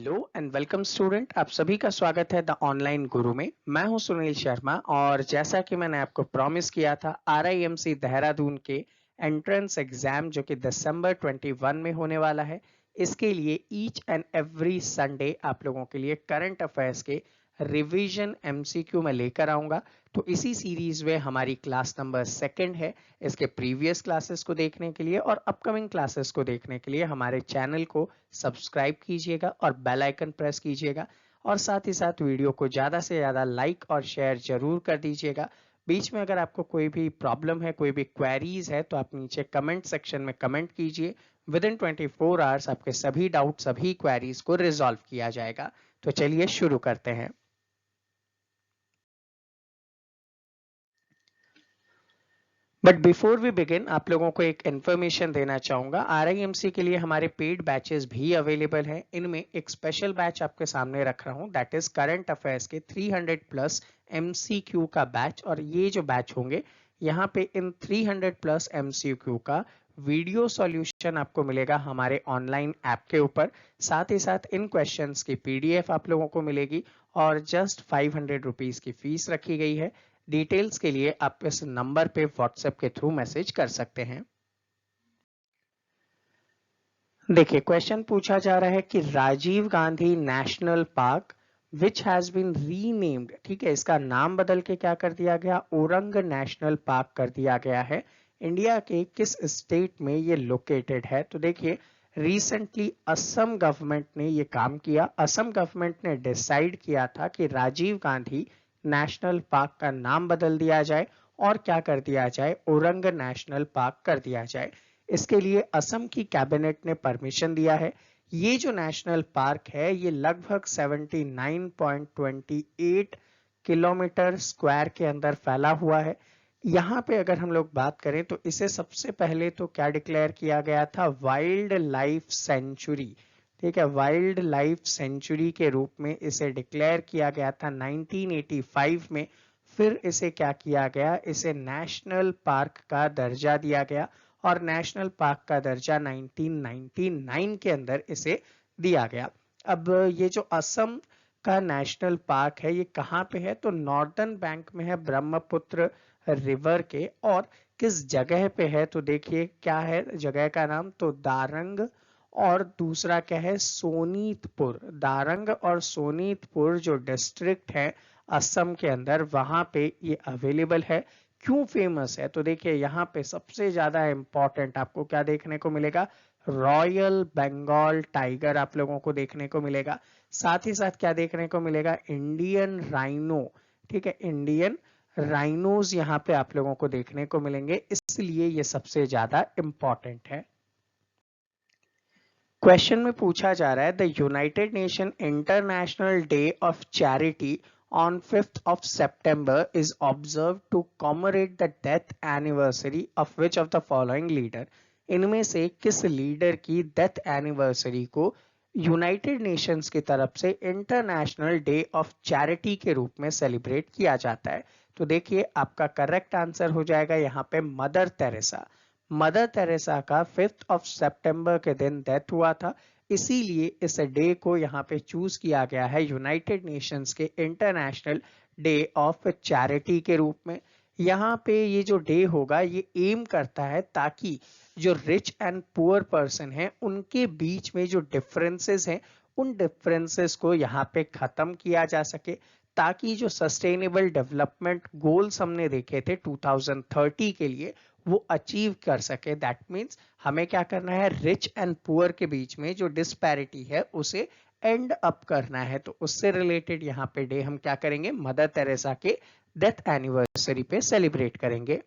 Hello and welcome student. आप सभी का स्वागत है द ऑनलाइन गुरु में। मैं हूं सुनील शर्मा और जैसा कि मैंने आपको प्रॉमिस किया था RIMC देहरादून के एंट्रेंस एग्जाम जो कि दिसंबर 21 में होने वाला है, इसके लिए ईच एंड एवरी संडे आप लोगों के लिए करंट अफेयर्स के रिवीजन MCQ में लेकर आऊंगा। तो इसी सीरीज में हमारी क्लास नंबर 2 है। इसके प्रीवियस क्लासेस को देखने के लिए और अपकमिंग क्लासेस को देखने के लिए हमारे चैनल को सब्सक्राइब कीजिएगा और बेल आइकन प्रेस कीजिएगा और साथ ही साथ वीडियो को ज़्यादा से ज़्यादा लाइक और शेयर जरूर कर दीजिएगा। बीच में अगर आपको कोई भी प्रॉब्लम है, कोई भी क्वेरीज है, तो आप नीचे कमेंट सेक्शन में कमेंट कीजिए। विद इन 24 आवर्स आपके सभी डाउट, सभी क्वेरीज को रिजॉल्व किया जाएगा। तो चलिए शुरू करते हैं। बट बिफोर वी बिगिन, आप लोगों को एक इन्फॉर्मेशन देना चाहूंगा। RIMC के लिए हमारे पेड बैचेस भी अवेलेबल हैं। इनमें एक स्पेशल बैच आपके सामने रख रहा हूं, दैट इज करंट अफेयर्स के 300 प्लस MCQ का बैच। और ये जो बैच होंगे, यहाँ पे इन 300 प्लस MCQ का वीडियो सॉल्यूशन आपको मिलेगा हमारे ऑनलाइन ऐप के ऊपर। साथ ही साथ इन क्वेश्चंस की PDF आप लोगों को मिलेगी और जस्ट 500 रुपीज की फीस रखी गई है। डिटेल्स के लिए आप इस नंबर पे व्हाट्सएप के थ्रू मैसेज कर सकते हैं। देखिए, क्वेश्चन पूछा जा रहा है कि Rajiv Gandhi national park which has been renamed, ठीक है, इसका नाम बदल के क्या कर दिया गया, ओरंग नेशनल पार्क कर दिया गया है। इंडिया के किस स्टेट में ये लोकेटेड है? तो देखिए, रिसेंटली असम गवर्नमेंट ने ये काम किया। असम गवर्नमेंट ने डिसाइड किया था कि राजीव गांधी नेशनल पार्क का नाम बदल दिया जाए और क्या कर दिया जाए, ओरंग नेशनल पार्क कर दिया जाए। इसके लिए असम की कैबिनेट ने परमिशन दिया है। ये जो नेशनल पार्क है, ये लगभग 79.28 किलोमीटर स्क्वायर के अंदर फैला हुआ है। यहाँ पे अगर हम लोग बात करें तो इसे सबसे पहले तो क्या डिक्लेयर किया गया था, वाइल्ड लाइफ सेंचुरी। ठीक है, वाइल्ड लाइफ सेंचुरी के रूप में इसे डिक्लेयर किया गया था 1985 में। फिर इसे क्या किया गया, इसे नेशनल पार्क का दर्जा दिया गया और नेशनल पार्क का दर्जा 1999 के अंदर इसे दिया गया। अब ये जो असम का नेशनल पार्क है, ये कहाँ पे है? तो नॉर्दर्न बैंक में है, ब्रह्मपुत्र रिवर के। और किस जगह पे है? तो देखिए क्या है जगह का नाम, तो दारंग। और दूसरा क्या है, सोनीतपुर। दारंग और सोनीतपुर जो डिस्ट्रिक्ट है असम के अंदर, वहां पे ये अवेलेबल है। क्यों फेमस है? तो देखिए, यहाँ पे सबसे ज्यादा इंपॉर्टेंट आपको क्या देखने को मिलेगा, रॉयल बंगाल टाइगर आप लोगों को देखने को मिलेगा। साथ ही साथ क्या देखने को मिलेगा, इंडियन राइनो। ठीक है, इंडियन राइनोज यहाँ पे आप लोगों को देखने को मिलेंगे, इसलिए ये सबसे ज्यादा इंपॉर्टेंट है। क्वेश्चन में पूछा जा रहा है, the United nation international day of charity on 5th of September is observed to commemorate the death anniversary of which of the following leader? इनमें से किस लीडर की डेथ एनिवर्सरी को यूनाइटेड नेशंस की तरफ से इंटरनेशनल डे ऑफ चैरिटी के रूप में सेलिब्रेट किया जाता है? तो देखिए, आपका करेक्ट आंसर हो जाएगा यहाँ पे मदर तेरेसा। मदर तेरेसा का 5th of September के दिन डेथ हुआ था, इसीलिए इस डे को यहाँ पे चूज किया गया है यूनाइटेड नेशंस के इंटरनेशनल डे ऑफ चैरिटी के रूप में। यहाँ पे ये जो डे होगा, ये एम करता है ताकि जो रिच एंड पुअर पर्सन है उनके बीच में जो डिफरेंसेस हैं, उन डिफरेंसेस को यहाँ पे खत्म किया जा सके, ताकि जो सस्टेनेबल डेवलपमेंट गोल्स हमने देखे थे 2030 के लिए, वो अचीव कर सके। दैट मीन्स हमें क्या करना है, रिच एंड पुअर के बीच में जो डिस्पैरिटी है उसे एंड अप करना है। तो उससे रिलेटेड यहाँ पे डे हम क्या करेंगे, मदर तेरेसा के डेथ एनिवर्सरी पे सेलिब्रेट करेंगे।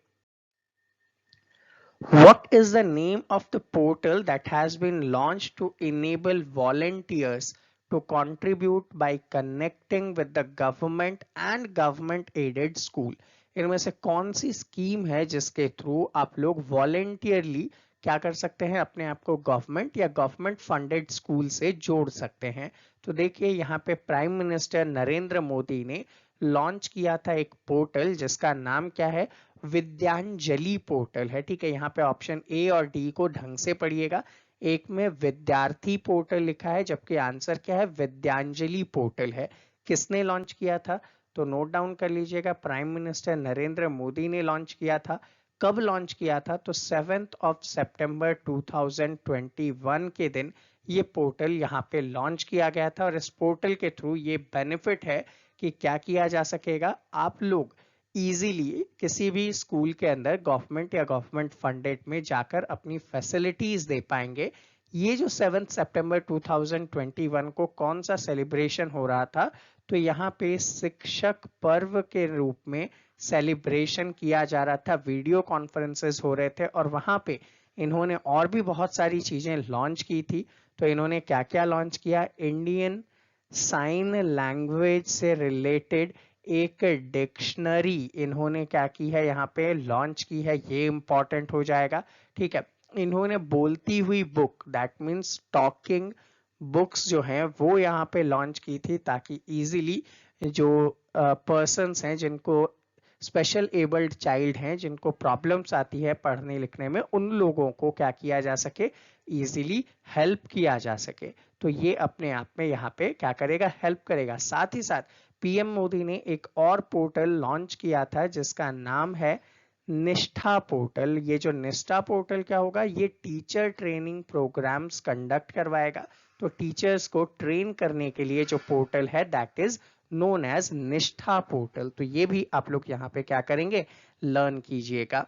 What is the name of the portal that has been launched to enable volunteers to contribute by connecting with the government and government aided school? इनमें से कौन सी scheme है जिसके through आप लोग वॉलेंटियरली क्या कर सकते हैं, अपने आप को गवर्नमेंट या गवर्नमेंट फंडेड स्कूल से जोड़ सकते हैं? तो देखिए, यहाँ पे प्राइम मिनिस्टर नरेंद्र मोदी ने लॉन्च किया था एक पोर्टल जिसका नाम क्या है, विद्यांजलि पोर्टल है। ठीक है, यहाँ पे ऑप्शन ए और डी को ढंग से पढ़िएगा। एक में विद्यार्थी पोर्टल लिखा है, जबकि आंसर क्या है, विद्यांजलि पोर्टल है। किसने लॉन्च किया था? तो नोट डाउन कर लीजिएगा, प्राइम मिनिस्टर नरेंद्र मोदी ने लॉन्च किया था। कब लॉन्च किया था? तो 7 सितंबर 2021 के दिन ये पोर्टल यहाँ पे लॉन्च किया गया था। और इस पोर्टल के थ्रू ये बेनिफिट है कि क्या किया जा सकेगा, आप लोग इजीली किसी भी स्कूल के अंदर गवर्नमेंट या गवर्नमेंट फंडेड में जाकर अपनी फैसिलिटीज दे पाएंगे। ये जो 7 सितंबर 2021 को कौन सा सेलिब्रेशन हो रहा था? तो यहाँ पे शिक्षक पर्व के रूप में सेलिब्रेशन किया जा रहा था, वीडियो कॉन्फ्रेंसेस हो रहे थे और वहां पे इन्होंने और भी बहुत सारी चीजें लॉन्च की थी। तो इन्होंने क्या क्या लॉन्च किया? इंडियन साइन लैंग्वेज से रिलेटेड एक डिक्शनरी इन्होंने क्या की है, यहाँ पे लॉन्च की है, ये इंपॉर्टेंट हो जाएगा। ठीक है, इन्होंने बोलती हुई book, that means talking books जो हैं वो यहाँ पे लॉन्च की थी, ताकि इजीली जो पर्सन्स हैं, जिनको स्पेशल एबल्ड चाइल्ड हैं, जिनको प्रॉब्लम्स आती है पढ़ने लिखने में, उन लोगों को क्या किया जा सके, इजीली हेल्प किया जा सके। तो ये अपने आप में यहाँ पे क्या करेगा, हेल्प करेगा। साथ ही साथ पीएम मोदी ने एक और पोर्टल लॉन्च किया था जिसका नाम है निष्ठा पोर्टल। ये जो निष्ठा पोर्टल क्या होगा, ये टीचर ट्रेनिंग प्रोग्राम्स कंडक्ट करवाएगा। तो टीचर्स को ट्रेन करने के लिए जो पोर्टल है, दैट इज नोन एज निष्ठा पोर्टल। तो ये भी आप लोग यहाँ पे क्या करेंगे, लर्न कीजिएगा।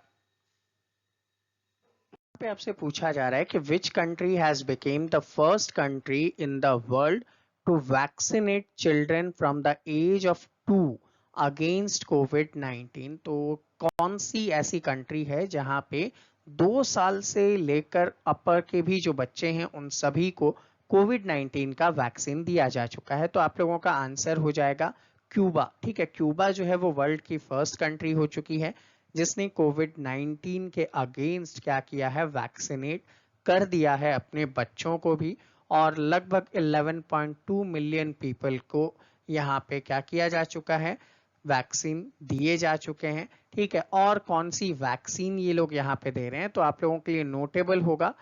पे आपसे पूछा जा रहा है कि which country has become the first country in the world to vaccinate children from the age of 2 against कोविड-19। तो कौन सी ऐसी कंट्री है जहां पे 2 साल से लेकर अपर के भी जो बच्चे हैं उन सभी को कोविड-19 का वैक्सीन दिया जा चुका है? तो आप लोगों का आंसर हो जाएगा क्यूबा। ठीक है, क्यूबा जो है वो वर्ल्ड की फर्स्ट कंट्री हो चुकी है जिसने कोविड-19 के अगेंस्ट क्या किया है, वैक्सीनेट कर दिया है अपने बच्चों को भी। और लगभग 11.2 मिलियन पीपल को यहाँ पे क्या किया जा चुका है, वैक्सीन दिए जा चुके हैं। ठीक है, और कौन सी वैक्सीन ये लोग यहाँ पे दे रहे हैं, तो आप लोगों के लिए नोटेबल होगा,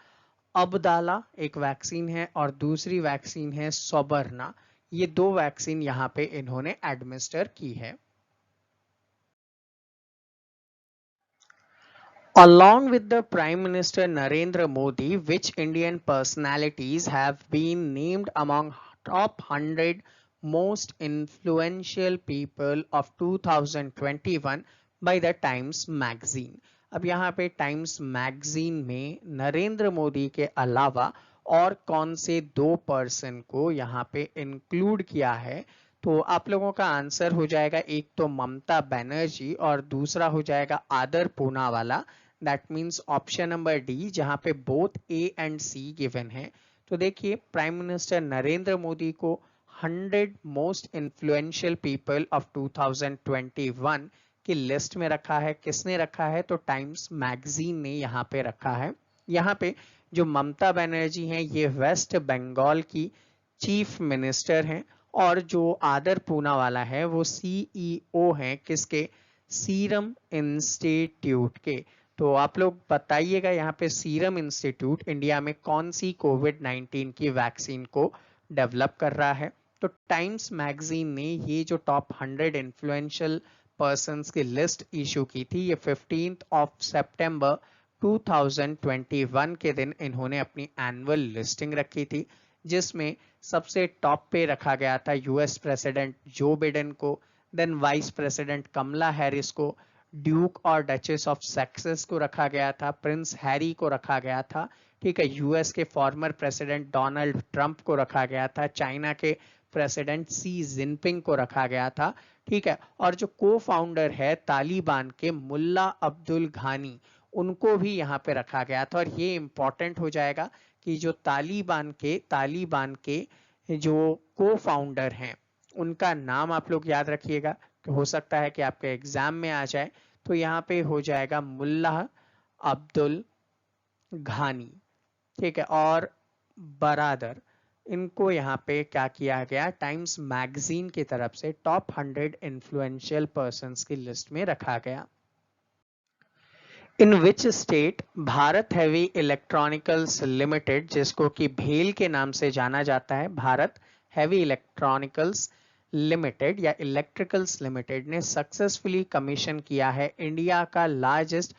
अबदाला एक वैक्सीन है और दूसरी वैक्सीन है सोबरना। ये दो वैक्सीन यहाँ पे इन्होंने एडमिनिस्टर की है। Along with the Prime Minister Narendra Modi, which Indian personalities have been named among top 100 most influential people of 2021 by the Times Magazine? अब यहाँ पे टाइम्स मैगजीन में नरेंद्र मोदी के अलावा और कौन से दो पर्सन को यहाँ पे इंक्लूड किया है? तो आप लोगों का आंसर हो जाएगा, एक तो ममता बनर्जी और दूसरा हो जाएगा Adar Poonawalla. That means option number D, जहां पे both A and C given है। तो देखिए, प्राइम मिनिस्टर नरेंद्र मोदी को 100 मोस्ट इन्फ्लुएंशियल पीपल ऑफ 2021 की लिस्ट में रखा है। किसने रखा है? तो टाइम्स मैगजीन ने यहाँ पे रखा है। यहाँ पे जो ममता बनर्जी हैं, ये वेस्ट बंगाल की चीफ मिनिस्टर हैं, और जो आदर पूनावाला है वो सीईओ हैं किसके, सीरम इंस्टीट्यूट के। तो आप लोग बताइएगा यहाँ पे सीरम इंस्टीट्यूट इंडिया में कौन सी कोविड-19 की वैक्सीन को डेवलप कर रहा है? तो टाइम्स मैगजीन ने ये जो टॉप 100 इन्फ्लुएंशियल पर्संस की लिस्ट इशू की थी, ये 15 सितंबर 2021 के दिन इन्होंने अपनी एनुअल लिस्टिंग रखी थी, जिसमें सबसे टॉप पे रखा गया था यूएस प्रेसिडेंट जो बिडेन को, then vice president Kamala Harris को, ड्यूक और डचेस ऑफ सक्सेस को रखा गया था, प्रिंस हैरी को रखा गया था। ठीक है, यूएस के फॉर्मर प्रेसिडेंट डोनाल्ड ट्रंप को रखा गया था, चाइना के प्रेसिडेंट सी जिनपिंग को रखा गया था। ठीक है, और जो को फाउंडर है तालिबान के मुल्ला अब्दुल घानी, उनको भी यहाँ पे रखा गया था। और ये इंपॉर्टेंट हो जाएगा कि जो तालिबान के जो को फाउंडर हैं उनका नाम आप लोग याद रखिएगा, हो सकता है कि आपके एग्जाम में आ जाए। तो यहाँ पे हो जाएगा मुल्ला अब्दुल घानी। ठीक है, और बरादर, इनको यहाँ पे क्या किया गया, टाइम्स मैगजीन की तरफ से टॉप 100 इन्फ्लुएंशियल पर्संस की लिस्ट में रखा गया। In which state Bharat heavy electronicals limited, जिसको कि भेल के नाम से जाना जाता है, भारत हैवी इलेक्ट्रॉनिकल्स लिमिटेड या इलेक्ट्रिकल्स लिमिटेड ने सक्सेसफुली कमीशन किया है इंडिया का largest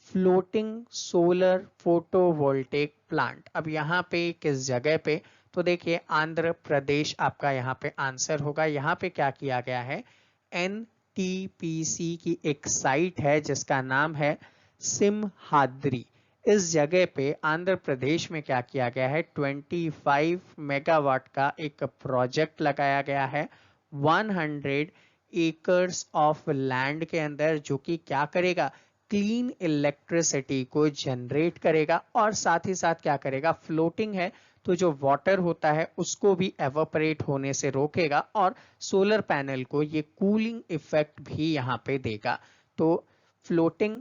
floating solar photovoltaic plant. अब यहाँ पे किस जगह पे, तो देखिए आंध्र प्रदेश आपका यहाँ पे आंसर होगा। यहाँ पे क्या किया गया है, एनटीपीसी की एक साइट है जिसका नाम है सिमहाद्री। इस जगह पे आंध्र प्रदेश में क्या किया गया है, 25 मेगावाट का एक प्रोजेक्ट लगाया गया है 100 एकर्स ऑफ लैंड के अंदर, जो कि क्या करेगा, क्लीन इलेक्ट्रिसिटी को जनरेट करेगा और साथ ही साथ क्या करेगा, फ्लोटिंग है तो जो वाटर होता है उसको भी एवापोरेट होने से रोकेगा और सोलर पैनल को ये कूलिंग इफेक्ट भी यहाँ पे देगा। तो फ्लोटिंग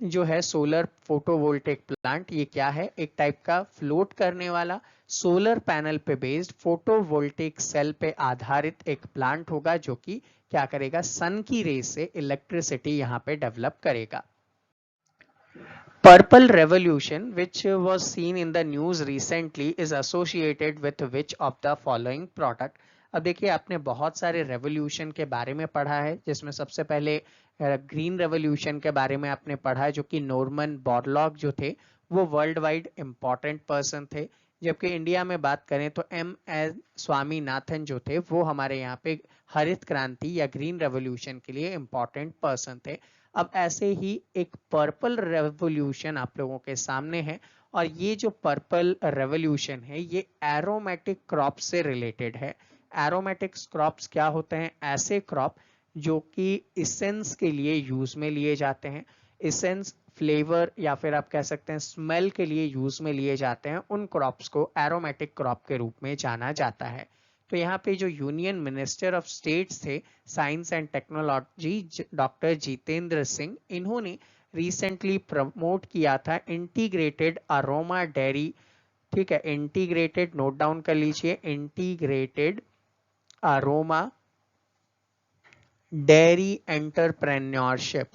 जो है सोलर फोटोवोल्टेक प्लांट, ये क्या है, एक टाइप का फ्लोट करने वाला सोलर पैनल पे बेस्ड फोटोवोल्टेक सेल पे आधारित एक प्लांट होगा, जो कि क्या करेगा, सन की रेस से इलेक्ट्रिसिटी यहाँ पे डेवलप करेगा। Purple revolution, which was seen in the news recently, is associated with which of the following product? अब देखिए आपने बहुत सारे रेवोल्यूशन के बारे में पढ़ा है, जिसमें सबसे पहले ग्रीन रेवोल्यूशन के बारे में आपने पढ़ा है, जो कि नॉर्मन बोरलॉग जो थे वो वर्ल्ड वाइड इंपॉर्टेंट पर्सन थे। जबकि इंडिया में बात करें तो एम स्वामीनाथन जो थे वो हमारे यहाँ पे हरित क्रांति या ग्रीन रेवोल्यूशन के लिए इंपॉर्टेंट पर्सन थे। अब ऐसे ही एक पर्पल रेवोल्यूशन आप लोगों के सामने है, और ये जो पर्पल रेवोल्यूशन है ये एरोमेटिक क्रॉप से रिलेटेड है। एरोमेटिक क्रॉप्स क्या होते हैं, ऐसे क्रॉप जो कि इसेंस के लिए यूज में लिए जाते हैं, इसेंस फ्लेवर या फिर आप कह सकते हैं स्मेल के लिए यूज में लिए जाते हैं, उन क्रॉप्स को एरोमेटिक क्रॉप के रूप में जाना जाता है। तो यहाँ पे जो यूनियन मिनिस्टर ऑफ स्टेट्स थे science and technology doctor Jitendra Singh, इन्होंने रिसेंटली प्रमोट किया था इंटीग्रेटेड अरोमा डेयरी, ठीक है, इंटीग्रेटेड नोट डाउन कर लीजिए, integrated aroma dairy entrepreneurship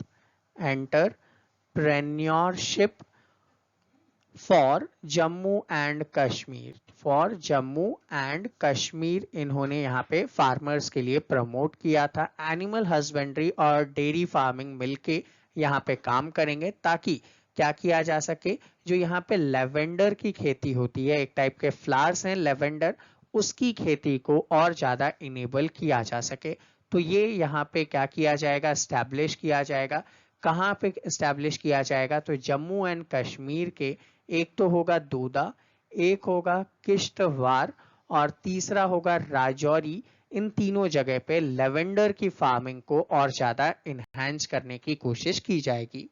for Jammu and Kashmir, for Jammu and Kashmir इन्होंने यहाँ पे फार्मर्स के लिए प्रमोट किया था। एनिमल हस्बेंड्री और डेयरी फार्मिंग मिलके यहाँ पे काम करेंगे, ताकि क्या किया जा सके, जो यहाँ पे लेवेंडर की खेती होती है, एक टाइप के फ्लावर्स हैं लेवेंडर, उसकी खेती को और ज्यादा इनेबल किया जा सके। तो ये यहाँ पे क्या किया जाएगा, स्टैब्लिश किया जाएगा। कहाँ पे स्टैब्लिश किया जाएगा, तो जम्मू एंड कश्मीर के, एक तो होगा दोदा, एक होगा किश्तवाड़ और तीसरा होगा राजौरी। इन तीनों जगह पे लेवेंडर की फार्मिंग को और ज्यादा इनहैंस करने की कोशिश की जाएगी।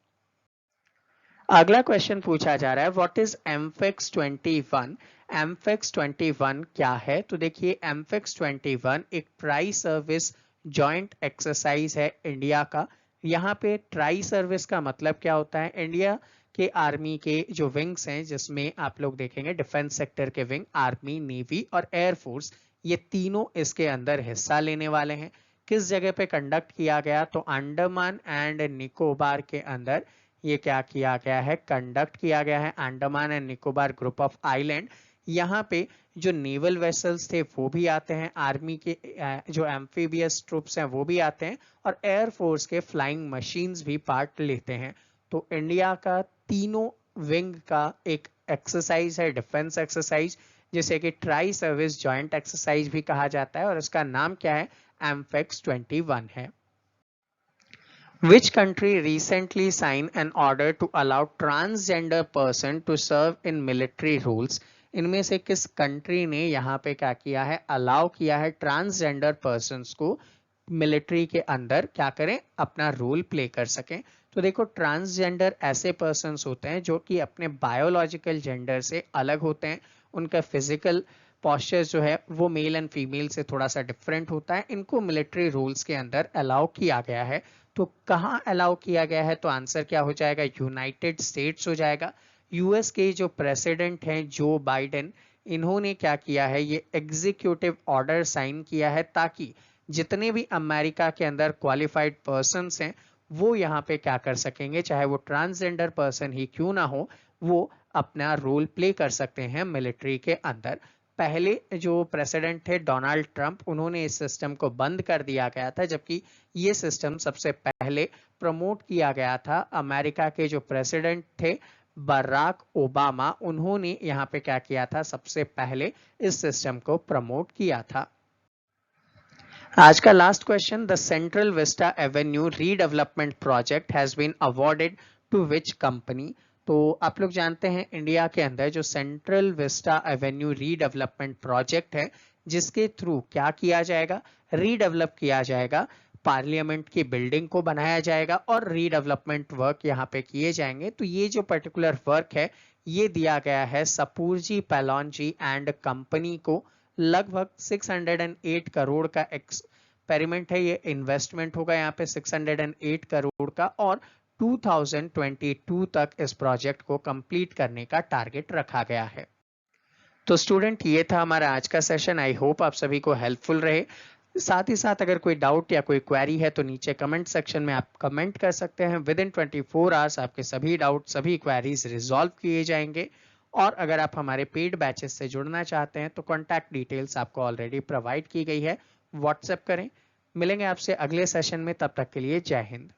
अगला क्वेश्चन पूछा जा रहा है, व्हाट इज एमफेक्स 21? एमफेक्स 21 क्या है, तो देखिए एमफेक्स 21 एक ट्राई सर्विस जॉइंट एक्सरसाइज है इंडिया का। यहाँ पे ट्राई सर्विस का मतलब क्या होता है, इंडिया के आर्मी के जो विंग्स हैं, जिसमें आप लोग देखेंगे डिफेंस सेक्टर के विंग, आर्मी, नेवी और एयरफोर्स, ये तीनों इसके अंदर हिस्सा लेने वाले हैं। किस जगह पे कंडक्ट किया गया, तो अंडमान एंड निकोबार के अंदर ये क्या किया गया है, कंडक्ट किया गया है, Andaman and Nicobar group of island. यहाँ पे जो नेवल वेसल्स थे वो भी आते हैं, आर्मी के जो एम्फीबियस ट्रूप्स हैं वो भी आते हैं, और एयरफोर्स के फ्लाइंग मशीन्स भी पार्ट लेते हैं। तो इंडिया का तीनों विंग का एक एक्सरसाइज है, डिफेंस एक्सरसाइज, जिसे कि ट्राई सर्विस जॉइंट एक्सरसाइज भी कहा जाता है, और उसका नाम क्या है, एमफेक्स 21 है। Which country recently signed an order to allow transgender person to serve in military roles? इनमें से किस कंट्री ने यहाँ पे क्या किया है, अलाउ किया है ट्रांसजेंडर पर्सन्स को मिलिट्री के अंदर क्या करें, अपना रोल प्ले कर सकें। तो देखो ट्रांसजेंडर ऐसे पर्सन्स होते हैं जो कि अपने बायोलॉजिकल जेंडर से अलग होते हैं, उनका फिजिकल पॉस्चर जो है वो मेल एंड फीमेल से थोड़ा सा डिफरेंट होता है, इनको मिलिट्री रोल्स के अंदर अलाउ किया गया है। तो कहाँ अलाउ किया गया है, तो आंसर क्या हो जाएगा, यूनाइटेड स्टेट्स हो जाएगा। यूएस के जो प्रेसिडेंट हैं जो बाइडेन, इन्होंने क्या किया है, ये एग्जीक्यूटिव ऑर्डर साइन किया है, ताकि जितने भी अमेरिका के अंदर क्वालिफाइड पर्सन्स हैं वो यहाँ पे क्या कर सकेंगे, चाहे वो ट्रांसजेंडर पर्सन ही क्यों ना हो, वो अपना रोल प्ले कर सकते हैं मिलिट्री के अंदर। पहले जो प्रेसिडेंट थे डोनाल्ड ट्रंप, उन्होंने इस सिस्टम को बंद कर दिया गया था, जबकि ये सिस्टम सबसे पहले प्रमोट किया गया था अमेरिका के जो प्रेसिडेंट थे बराक ओबामा, उन्होंने यहाँ पे क्या किया था, सबसे पहले इस सिस्टम को प्रमोट किया था। आज का last question, the Central Vista Avenue redevelopment project has been awarded to which company. तो आप लोग जानते हैं इंडिया के अंदर जो Central Vista Avenue redevelopment project है, जिसके थ्रू क्या किया जाएगा, रीडेवलप किया जाएगा, पार्लियामेंट की बिल्डिंग को बनाया जाएगा और रीडेवलपमेंट वर्क यहाँ पे किए जाएंगे। तो ये जो पर्टिकुलर वर्क है ये दिया गया है सपूरजी पैलॉन्जी एंड कंपनी को। लगभग 608 करोड़ का एक्सपेरिमेंट है, ये इन्वेस्टमेंट होगा यहाँ पे 608 करोड़ का, और 2022 तक इस प्रोजेक्ट को कंप्लीट करने का टारगेट रखा गया है। तो स्टूडेंट ये था हमारा आज का सेशन, आई होप आप सभी को हेल्पफुल रहे। साथ ही साथ अगर कोई डाउट या कोई क्वेरी है तो नीचे कमेंट सेक्शन में आप कमेंट कर सकते हैं। विद इन 24 आवर्स आपके सभी डाउट, सभी क्वेरीज रिजॉल्व किए जाएंगे। और अगर आप हमारे पेड बैचेस से जुड़ना चाहते हैं तो कॉन्टैक्ट डिटेल्स आपको ऑलरेडी प्रोवाइड की गई है, व्हाट्सएप करें। मिलेंगे आपसे अगले सेशन में, तब तक के लिए जय हिंद।